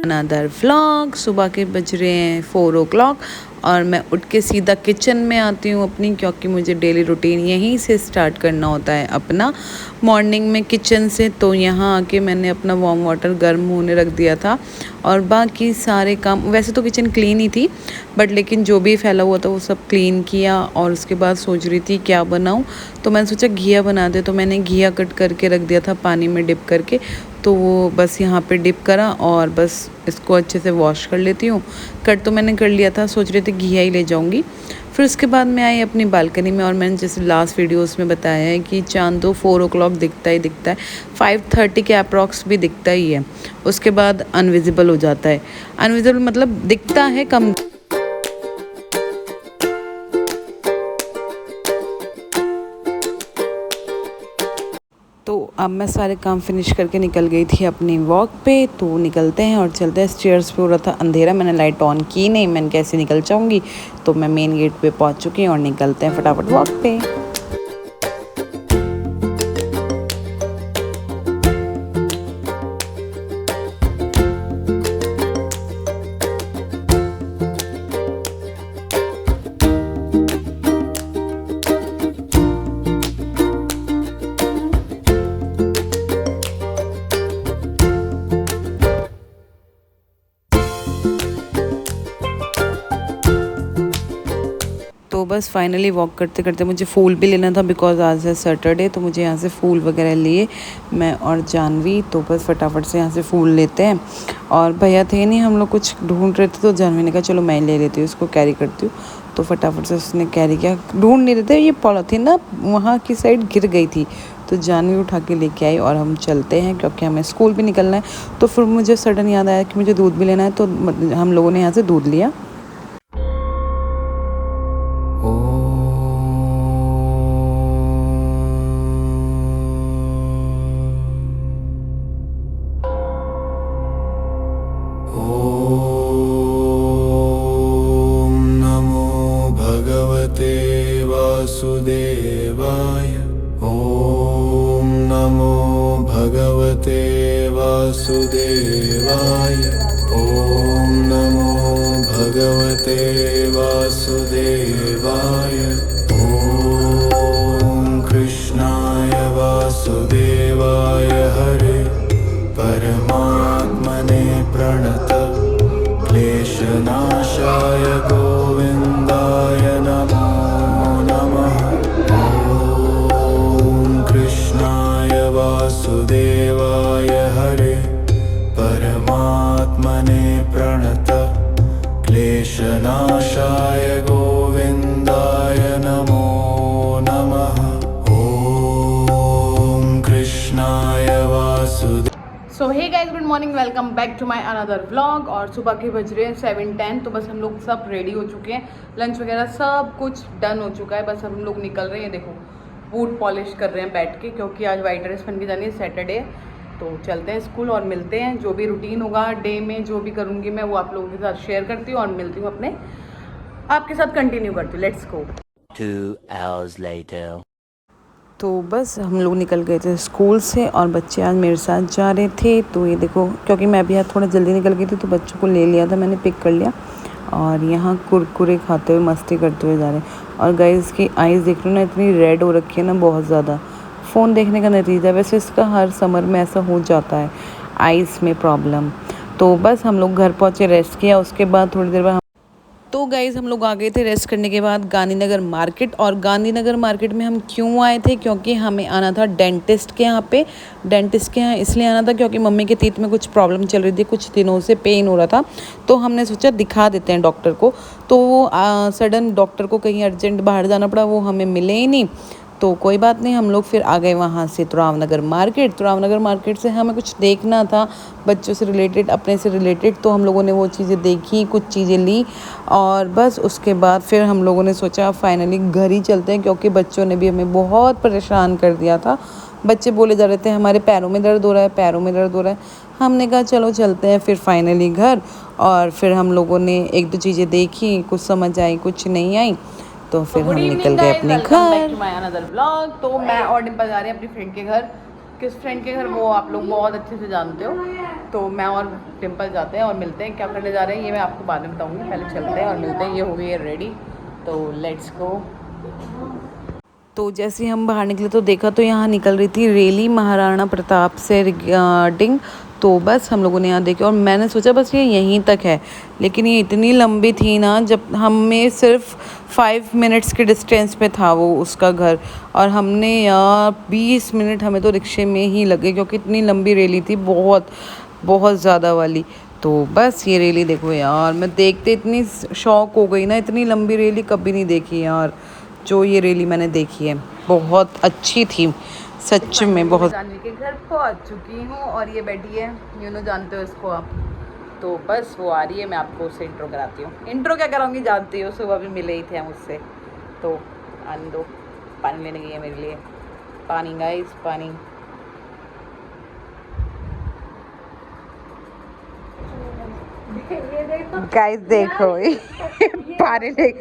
Another vlog. सुबह के बज रहे हैं 4 o'clock और मैं उठ के सीधा किचन में आती हूँ अपनी, क्योंकि मुझे डेली रूटीन यहीं से स्टार्ट करना होता है अपना, मॉर्निंग में किचन से। तो यहाँ आके मैंने अपना वार्म वाटर गर्म होने रख दिया था और बाकी सारे काम, वैसे तो किचन क्लीन ही थी बट लेकिन जो भी फैला हुआ था वो सब क्लीन किया। और उसके बाद सोच रही थी क्या बनाऊँ, तो मैंने सोचा घिया बना दे। तो मैंने घिया कट करके रख दिया था पानी में डिप करके, तो वो बस यहाँ पे डिप करा और बस इसको अच्छे से वॉश कर लेती हूँ। कट तो मैंने कर लिया था, सोच रही थी घिया ही ले जाऊँगी। फिर उसके बाद मैं आई अपनी बालकनी में और मैंने जैसे लास्ट वीडियोस में बताया है कि चांद तो 4 o'clock दिखता ही दिखता है, 5:30 के अप्रॉक्स भी दिखता ही है, उसके बाद अनविजिबल हो जाता है। अनविजिबल मतलब दिखता है कम। तो अब मैं सारे काम फिनिश करके निकल गई थी अपनी वॉक पे। तो निकलते हैं और चलते हैं। स्टेयर्स पे हो रहा था अंधेरा, मैंने लाइट ऑन की नहीं, मैंने कैसे निकल जाऊँगी। तो मैं मेन गेट पे पहुँच चुकी हूँ और निकलते हैं फटाफट वॉक पे। तो बस फाइनली वॉक करते करते मुझे फूल भी लेना था, बिकॉज़ आज है सैटरडे। तो मुझे यहाँ से फूल वगैरह लिए मैं और जानवी। तो बस फटाफट से यहाँ से फूल लेते हैं। और भैया थे नहीं, हम लोग कुछ ढूंढ रहे थे, तो जानवी ने कहा चलो मैं ले लेती हूँ, इसको कैरी करती हूँ। तो फटाफट से उसने कैरी किया। ढूंढ नहीं रहे थे, ये पॉलीथीन ना वहाँ की साइड गिर गई थी, तो जानवी उठा के लेके आई और हम चलते हैं क्योंकि हमें स्कूल भी निकलना है। तो फिर मुझे सडन याद आया कि मुझे दूध भी लेना है, तो हम लोगों ने यहाँ से दूध लिया। वासुदेवाय। ॐ नमो भगवते वासुदेवाय। ॐ नमो भगवते वासुदेवाय। ॐ कृष्णाय वासुदेवाय हरे परमात्मने प्रणत क्लेशनाशाय गोविन्दाय नमो नमः। ॐ कृष्णाय वासुदेवाय हरे परमात्मने प्रणत क्लेशनाशाय गोविन्दाय नमो नमः। ॐ कृष्णाय वासुदेवाय। So hey guys, good morning, welcome back to my another vlog. और सुबह के बज रहे हैं 7:10। तो बस हम लोग सब रेडी हो चुके हैं, लंच वगैरह सब कुछ डन हो चुका है। बस हम लोग निकल रहे हैं। देखो बूट पॉलिश कर रहे हैं बैठ के, क्योंकि आज वाइट ड्रेस पहन के जानी है, सैटरडे। तो चलते हैं स्कूल और मिलते हैं। जो भी रूटीन होगा डे में, जो भी करूँगी मैं वो आप लोगों के साथ शेयर करती हूँ और मिलती हूँ अपने आपके साथ, कंटिन्यू करती हूँ। Let's go. 2 hours later. तो बस हम लोग निकल गए थे स्कूल से और बच्चे आज मेरे साथ जा रहे थे। तो ये देखो, क्योंकि मैं भी आज थोड़ा जल्दी निकल गई थी तो बच्चों को ले लिया था, मैंने पिक कर लिया। और यहाँ कुरकुरे खाते हुए मस्ती करते हुए जा रहे हैं। और गाइस की आइज़ देख रहे हो ना, इतनी रेड हो रखी है ना, बहुत ज़्यादा। फ़ोन देखने का नतीजा, वैसे इसका हर समर में ऐसा हो जाता है, आइज़ में प्रॉब्लम। तो बस हम लोग घर पहुँचे, रेस्ट किया। उसके बाद थोड़ी देर बाद तो गाइज़ हम लोग आ गए थे रेस्ट करने के बाद गांधीनगर मार्केट। और गांधीनगर मार्केट में हम क्यों आए थे, क्योंकि हमें आना था डेंटिस्ट के यहाँ पे। डेंटिस्ट के यहाँ इसलिए आना था क्योंकि मम्मी के टीथ में कुछ प्रॉब्लम चल रही थी, कुछ दिनों से पेन हो रहा था। तो हमने सोचा दिखा देते हैं डॉक्टर को। तो वो सडन डॉक्टर को कहीं अर्जेंट बाहर जाना पड़ा, वो हमें मिले ही नहीं। तो कोई बात नहीं, हम लोग फिर आ गए वहाँ से तुरावनगर मार्केट। तुरावनगर मार्केट से हमें कुछ देखना था बच्चों से रिलेटेड, अपने से रिलेटेड। तो हम लोगों ने वो चीज़ें देखी, कुछ चीज़ें ली और बस उसके बाद फिर हम लोगों ने सोचा फाइनली घर ही चलते हैं, क्योंकि बच्चों ने भी हमें बहुत परेशान कर दिया था। बच्चे बोले जा रहे थे हमारे पैरों में दर्द हो रहा है, पैरों में दर्द हो रहा है। हमने कहा चलो चलते हैं फिर फाइनली घर। और फिर हम लोगों ने एक दो चीज़ें देखी, कुछ समझ आई कुछ नहीं आई, तो फिर हम निकल गए अपने घर। तो मैं और डिम्पल जा रहे हैं अपनी फ्रेंड के घर, किस फ्रेंड के घर वो आप लोग बहुत अच्छे से जानते हो। तो मैं और डिम्पल जाते हैं और मिलते हैं। क्या करने जा रहे हैं ये मैं आपको बाद में बताऊँगी, पहले चलते हैं और मिलते हैं। ये हो गई है रेडी, तो लेट्स गो। तो जैसे हम बाहर निकले तो देखा तो यहाँ निकल रही थी रैली महाराणा प्रताप से रिगार्डिंग। तो बस हम लोगों ने यहाँ देखा और मैंने सोचा बस ये यहीं तक है, लेकिन ये इतनी लंबी थी ना, जब हमें सिर्फ 5 मिनट्स के डिस्टेंस पे था वो उसका घर, और हमने यार 20 मिनट हमें तो रिक्शे में ही लगे, क्योंकि इतनी लंबी रैली थी, बहुत बहुत ज़्यादा वाली। तो बस ये रैली देखो यार, मैं देखते इतनी शौक हो गई ना, इतनी लंबी रैली कभी नहीं देखी यार। जो ये रैली मैंने देखी है बहुत अच्छी थी सच में, बहुत। जानवी के घर पहुंच चुकी हूँ और ये बैठी है, यूनो जानते हो इसको आप। तो बस वो आ रही है, मैं आपको उससे इंट्रो कराती हूँ। इंट्रो क्या कराऊंगी जानती हो, सुबह भी मिले ही थे हम उससे। तो आने दो, पानी लेने गई है मेरे लिए। पानी गाइस, पानी। गाइस देखो पानी ले।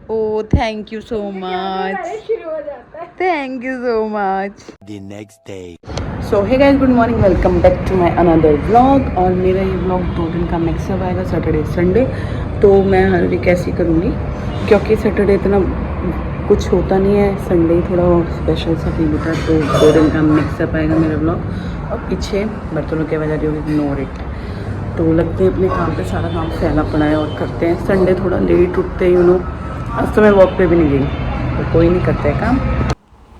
Oh thank you so much, thank you so much. The next day. So hey guys, good morning, welcome back to my another vlog. और मेरा ये व्लॉग 2 दिन का मिक्सअप आएगा, सैटरडे संडे। तो मैं हर वीक ऐसे ही करूँगी, क्योंकि सैटरडे इतना कुछ होता नहीं है, संडे थोड़ा और स्पेशल सा फील होता है। तो 2 दिन का मिक्सअप आएगा मेरा व्लॉग। और पीछे बर्तनों की आवाज़ आ रही होगी, इग्नोर इट। तो लगते हैं अपने काम पे, सारा काम फैला पड़ा है और करते हैं। संडे थोड़ा लेट उठते हैं, आज तो मैं वॉक पे भी नहीं गई, तो कोई नहीं करता है काम।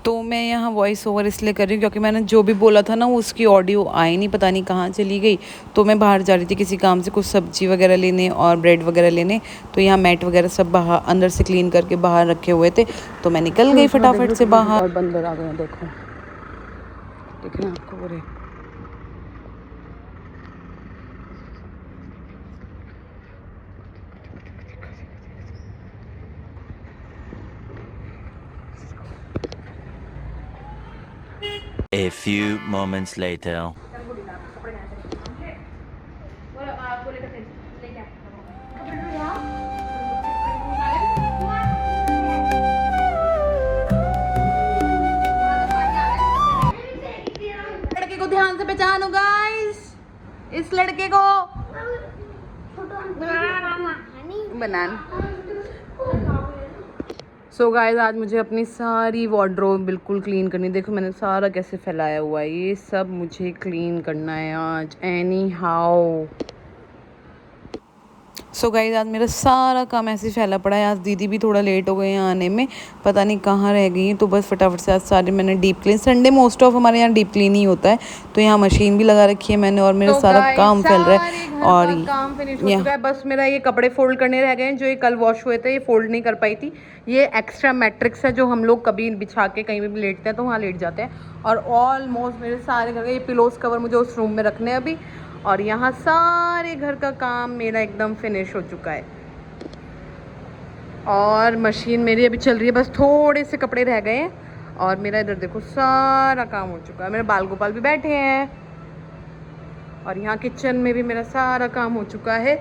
तो मैं यहाँ वॉइस ओवर इसलिए कर रही हूँ क्योंकि मैंने जो भी बोला था ना उसकी ऑडियो आई नहीं, पता नहीं कहाँ चली गई। तो मैं बाहर जा रही थी किसी काम से, कुछ सब्जी वगैरह लेने और ब्रेड वगैरह लेने। तो यहाँ मैट वगैरह सब बाहर अंदर से क्लीन करके बाहर रखे हुए थे, तो मैं निकल गई फटाफट से बाहर। और बंदर आ गए, देखो दिख रहे हैं आपको पूरे। A few moments later. लड़के को ध्यान से पहचानो गाइस, इस लड़के को। बनान। सो गाइस, आज मुझे अपनी सारी वार्डरोब बिल्कुल क्लीन करनी। देखो मैंने सारा कैसे फैलाया हुआ है, ये सब मुझे क्लीन करना है आज एनी हाउ। सो गाइस, आज मेरा सारा काम ऐसे फैला पड़ा है। आज दीदी भी थोड़ा लेट हो गए हैं आने में, पता नहीं कहाँ रह गई हैं। तो बस फटाफट से आज सारे मैंने deep clean, Sunday most of हमारे यहाँ डीप क्लीन ही होता है, तो यहाँ मशीन भी लगा रखी है मैंने, और मेरा सारा काम फैल रहा है। और काम फिनिश हो चुका है, बस मेरा ये कपड़े फोल्ड करने रह गए हैं, जो ये कल वॉश हुए थे, ये फोल्ड नहीं कर पाई थी। ये एक्स्ट्रा मैट्रिक्स है जो हम लोग कभी बिछा के कहीं भी लेटते हैं तो वहाँ लेट जाते हैं। और ऑलमोस्ट मेरे सारे घर के ये पिलोज कवर मुझे उस रूम में रखने हैं अभी। और यहाँ सारे घर का काम मेरा एकदम फिनिश हो चुका है, और मशीन मेरी अभी चल रही है, बस थोड़े से कपड़े रह गए हैं। और मेरा इधर देखो सारा काम हो चुका है। मेरे बाल गोपाल भी बैठे हैं, और यहाँ किचन में भी मेरा सारा काम हो चुका है।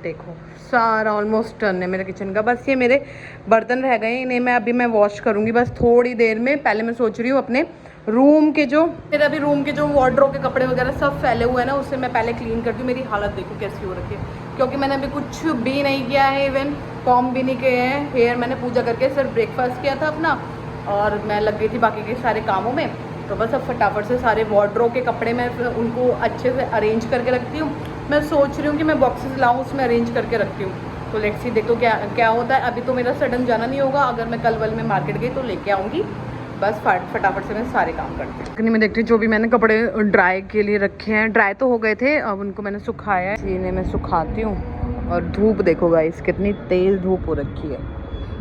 देखो सारा ऑलमोस्ट टर्न है मेरा किचन का। बस ये मेरे बर्तन रह गए, इन्हें मैं वॉश करूँगी बस थोड़ी देर में। पहले मैं सोच रही हूँ अपने रूम के जो मेरा अभी रूम के जो वार्डरोब के कपड़े वगैरह सब फैले हुए हैं ना, उससे मैं पहले क्लीन करती हूँ। मेरी हालत देखो कैसी हो रखी है, क्योंकि मैंने अभी कुछ भी नहीं किया है, इवन कॉम भी नहीं किए हैं। हेयर मैंने पूजा करके सिर्फ ब्रेकफास्ट किया था अपना, और मैं लग गई थी बाकी के सारे कामों में। तो बस अब फटाफट से सारे वार्डरोब के कपड़े मैं उनको अच्छे से अरेंज करके रखती हूँ। मैं सोच रही हूँ कि मैं बॉक्सेस लाऊँ, उसमें अरेंज करके रखती हूँ। तो लेट्स सी, देखो क्या होता है। अभी तो मेरा सडन जाना नहीं होगा, अगर मैं कल वल में मार्केट गई तो लेके आऊँगी। बस फटाफट से मैं सारे काम करती हूँ। मैं देखती हूँ जो भी मैंने कपड़े ड्राई के लिए रखे हैं, ड्राई तो हो गए थे, अब उनको मैंने सुखाया है, इन्हें मैं सुखाती हूँ। और धूप देखो गाइस, कितनी तेज़ धूप हो रखी है,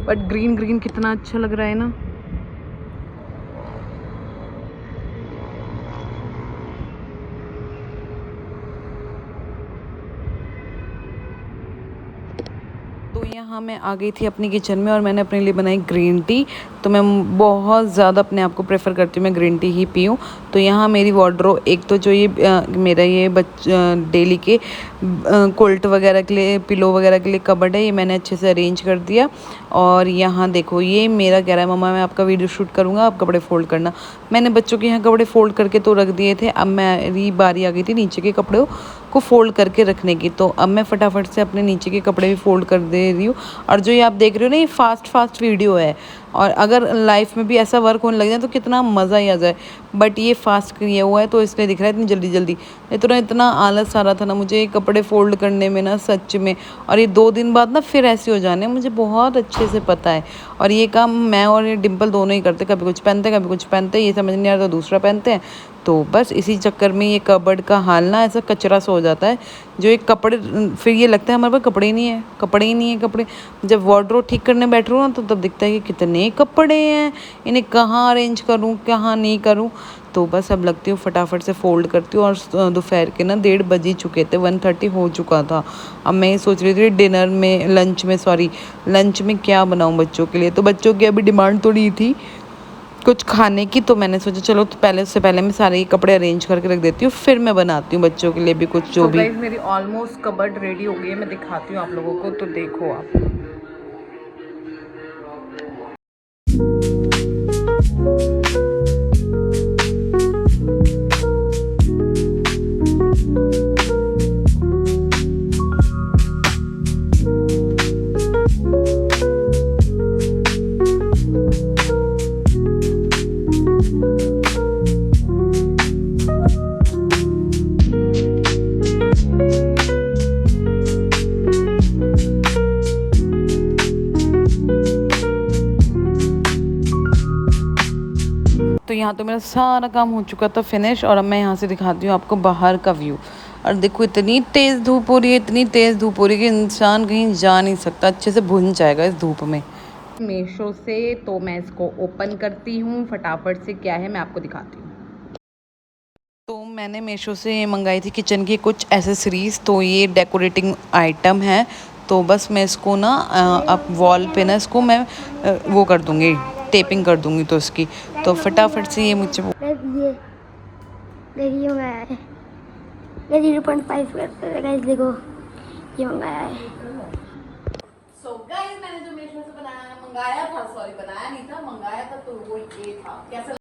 बट ग्रीन ग्रीन कितना अच्छा लग रहा है ना। तो यहाँ मैं आ गई थी अपनी किचन में, और मैंने अपने लिए बनाई ग्रीन टी। तो मैं बहुत ज़्यादा अपने आप को प्रेफर करती हूँ मैं ग्रीन टी ही पीऊँ। तो यहाँ मेरी वार्डरोब एक तो जो ये मेरा ये डेली के कोल्ट वगैरह के लिए पिलो वगैरह के लिए कबर्ड है, ये मैंने अच्छे से अरेंज कर दिया। और यहाँ देखो ये मेरा कह रहा है मम्मा मैं आपका वीडियो शूट करूँगा, आप कपड़े फ़ोल्ड करना। मैंने बच्चों के यहाँ कपड़े फ़ोल्ड करके तो रख दिए थे, अब मेरी बारी आ गई थी नीचे के कपड़ों को फ़ोल्ड करके रखने की। तो अब मैं फटाफट से अपने नीचे के कपड़े भी फ़ोल्ड कर दे रही हूँ। और जो ये आप देख रहे हो ना, ये फास्ट वीडियो है, और अगर लाइफ में भी ऐसा वर्क होने लग जाए तो कितना मज़ा ही आ जाए। बट ये फास्ट किया हुआ है तो इसलिए दिख रहा है इतनी जल्दी। इतना आलस आ रहा था ना मुझे कपड़े फ़ोल्ड करने में ना, सच में। और ये 2 दिन बाद ना फिर ऐसे हो जाने, मुझे बहुत अच्छे से पता है। और ये काम मैं और ये डिम्पल दोनों ही करते, कभी कुछ पहनते कभी कुछ पहनते, ये समझ नहीं आ रहा तो दूसरा पहनते हैं। तो बस इसी चक्कर में ये कबर्ड का हाल ना ऐसा कचरा सा हो जाता है। जो ये कपड़े, फिर ये लगता है हमारे पास कपड़े ही नहीं है। कपड़े जब वार्डरोब ठीक करने बैठ रहा हूँ ना तो तब दिखता है कि कितने कपड़े हैं, इन्हें कहाँ अरेंज करूँ कहाँ नहीं करूँ। तो बस अब लगती हूँ फटाफट से फ़ोल्ड करती हूँ। और दोपहर के ना 1:30 बज ही चुके थे, 1:30 हो चुका था। अब मैं ये सोच रही थी लंच में क्या बनाऊँ बच्चों के लिए। तो बच्चों की अभी डिमांड तो नहीं थी कुछ खाने की, तो मैंने सोचा चलो तो उससे पहले मैं सारे कपड़े अरेंज करके रख देती हूँ, फिर मैं बनाती हूँ बच्चों के लिए भी कुछ जो भी। मेरी ऑलमोस्ट कबर्ड रेडी हो गई है, मैं दिखाती हूँ आप लोगों को, तो देखो आप। तो यहाँ तो मेरा सारा काम हो चुका था फिनिश, और अब मैं यहाँ से दिखाती हूँ आपको बाहर का व्यू। और देखो इतनी तेज़ धूप हो रही है कि इंसान कहीं जा नहीं सकता, अच्छे से भुन जाएगा इस धूप में। मीशो से तो मैं इसको ओपन करती हूँ फटाफट से, क्या है मैं आपको दिखाती हूँ। तो मैंने मीशो से मंगाई थी किचन की कुछ एसेसरीज़, तो ये डेकोरेटिंग आइटम है। तो बस मैं इसको ना अब वॉल पे ना इसको मैं वो कर दूँगी, टेपिंग कर दूँगी तो इसकी। तो फटाफट से ये मुझे ये देखिए मंगाया है, ये 0.5 करते हैं गाइस, देखो ये मंगाया है। सो गाइस मैंने जो मीशो से मंगाया था तो वो ये था। कैसा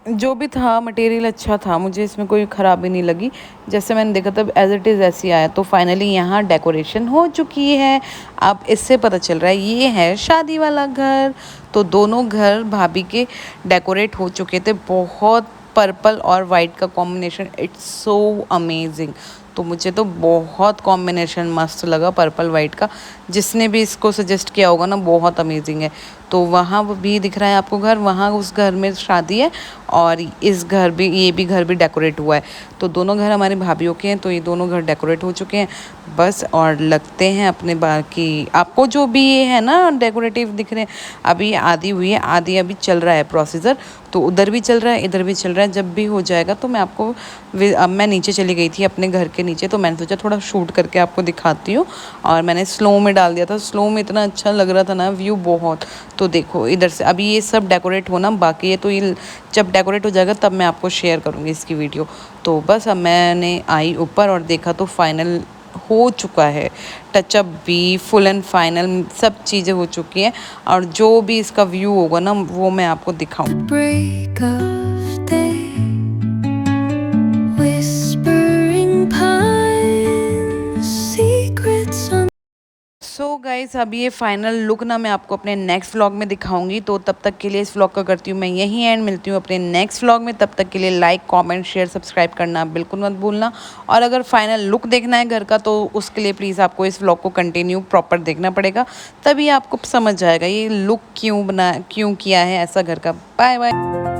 जो भी था मटेरियल अच्छा था, मुझे इसमें कोई ख़राबी नहीं लगी। जैसे मैंने देखा तब एज़ इट इज़ ऐसी आया। तो फाइनली यहाँ डेकोरेशन हो चुकी है। अब इससे पता चल रहा है ये है शादी वाला घर। तो दोनों घर भाभी के डेकोरेट हो चुके थे। बहुत पर्पल और वाइट का कॉम्बिनेशन, इट्स सो अमेजिंग। तो मुझे तो बहुत कॉम्बिनेशन मस्त लगा पर्पल वाइट का। जिसने भी इसको सजेस्ट किया होगा ना, बहुत अमेजिंग है। तो वहाँ भी दिख रहा है आपको घर, वहाँ उस घर में शादी है, और ये भी घर भी डेकोरेट हुआ है। तो दोनों घर हमारी भाभीयों के हैं, तो ये दोनों घर डेकोरेट हो चुके हैं बस। और लगते हैं अपने बाकी, आपको जो भी ये है ना डेकोरेटिव दिख रहे हैं, अभी आधी हुई है, आधी अभी चल रहा है प्रोसीजर। तो उधर भी चल रहा है, इधर भी चल रहा है। जब भी हो जाएगा तो मैं आपको, अब मैं नीचे चली गई थी अपने घर के नीचे, तो मैंने सोचा थोड़ा शूट करके आपको दिखाती हूँ। और मैंने स्लो में डाल दिया था, स्लो में इतना अच्छा लग रहा था ना व्यू बहुत। तो देखो इधर से अभी ये सब डेकोरेट होना बाकी है, तो ये जब डेकोरेट हो जाएगा तब मैं आपको शेयर करूँगी इसकी वीडियो। तो बस अब मैंने आई ऊपर और देखा तो फाइनल हो चुका है। टचअप भी फुल एंड फाइनल सब चीज़ें हो चुकी हैं। और जो भी इसका व्यू होगा ना वो मैं आपको दिखाऊँ। सो गाइस अभी ये फाइनल लुक ना मैं आपको अपने नेक्स्ट व्लॉग में दिखाऊंगी। तो तब तक के लिए इस व्लॉग का करती हूँ मैं यहीं एंड। मिलती हूँ अपने नेक्स्ट व्लॉग में। तब तक के लिए लाइक कमेंट शेयर सब्सक्राइब करना बिल्कुल मत भूलना। और अगर फाइनल लुक देखना है घर का तो उसके लिए प्लीज़ आपको इस व्लॉग को कंटिन्यू प्रॉपर देखना पड़ेगा, तभी आपको समझ जाएगा ये लुक क्यों किया है ऐसा घर का। Bye bye.